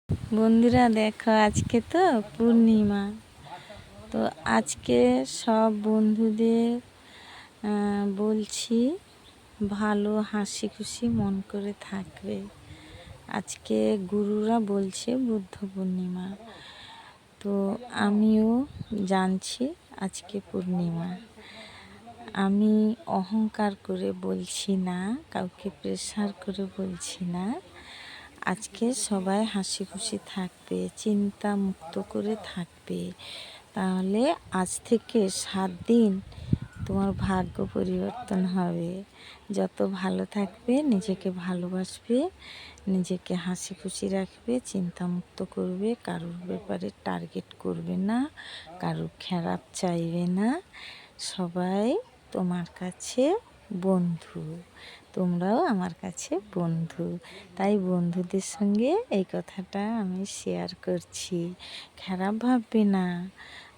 বন্ধুরা দেখো, আজকে তো পূর্ণিমা। তো আজকে সব বন্ধুদের বলছি ভালো হাসি খুশি মন করে থাকবে। আজকে গুরুরা বলছে বুদ্ধ পূর্ণিমা। তো আমিও জানছি আজকে পূর্ণিমা। আমি অহংকার করে বলছি না, কাউকে প্রেশার করে বলছি না। আজকে সবাই হাসি খুশি থাকবে, চিন্তা মুক্ত করে থাকবে। তাহলে আজ থেকে 7 দিন তোমার ভাগ্য পরিবর্তন হবে। যত ভালো থাকবে, নিজেকে ভালোবাসবে, নিজেকে হাসি খুশি রাখবে, চিন্তা মুক্ত করবে, কারোর ব্যাপারে টার্গেট করবে না, কারোর খারাপ চাইবে না। সবাই তোমার কাছে বন্ধু, তোমরাও আমার কাছে বন্ধু। তাই বন্ধুদের সঙ্গে এই কথাটা আমি শেয়ার করছি। খারাপ ভাববে না,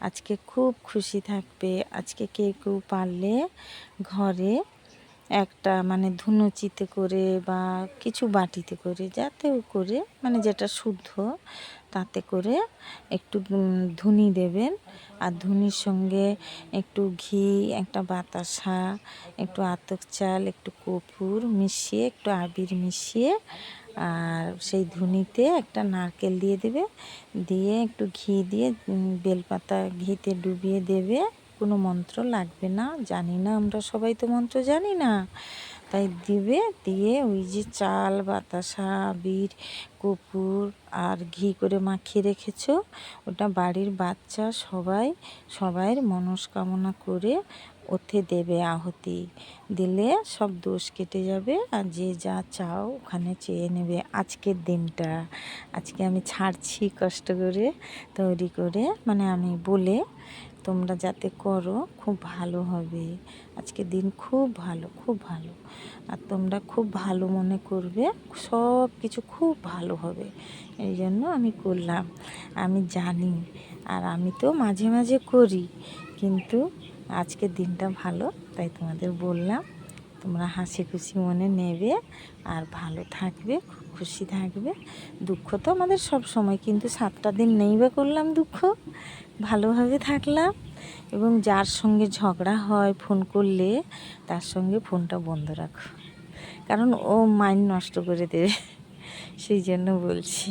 আজকে খুব খুশি থাকবে। আজকে কেউ পারলে ঘরে একটা ধুনুচিতে করে বা কিছু বাটিতে করে, যাতেও করে যেটা শুদ্ধ, তাতে করে একটু ধুনি দেবেন। আর ধুনির সঙ্গে একটু ঘি, একটা বাতাসা, একটু আতপ চাল, একটু কর্পূর মিশিয়ে, একটু আবির মিশিয়ে, আর সেই ধুনিতে একটা নারকেল দিয়ে দেবে, দিয়ে একটু ঘি দিয়ে বেলপাতা ঘিতে ডুবিয়ে দেবে। কোনো মন্ত্র লাগবে না, জানি না, আমরা সবাই তো মন্ত্র জানি না। তাই দিবে, দিয়ে ওই যে চাল, বাতাসা, আবির, কর্পূর আর ঘি করে মাখিয়ে রেখেছো, ওটা বাড়ির বাচ্চা সবাইয়ের মনস্কামনা করে ওতে দেবে আহুতি। দিলে সব দোষ কেটে যাবে, আর যে যা চাও ওখানে চেয়ে নেবে। আজকের দিনটা আজকে আমি ছাড়ছি কষ্ট করে তৈরি করে, আমি বলে, তোমরা যাতে করো খুব ভালো হবে। আজকের দিন খুব ভালো, খুব ভালো। আর তোমরা খুব ভালো মনে করবে, সব কিছু খুব ভালো হবে। এই জন্য আমি করলাম, আমি জানি। আর আমি তো মাঝে মাঝে করি, কিন্তু আজকের দিনটা ভালো, তাই তোমাদের বললাম। তোমরা হাসি খুশি মনে নেবে আর ভালো থাকবে, খুব খুশি থাকবে। দুঃখ তো আমাদের সব সময়, কিন্তু 7টা দিন নেই বা করলাম দুঃখ, ভালোভাবে থাকলাম। এবং যার সঙ্গে ঝগড়া হয় ফোন করলে, তার সঙ্গে ফোনটা বন্ধ রাখো, কারণ ও মাইন্ড নষ্ট করে দেবে। সেই জন্য বলছি।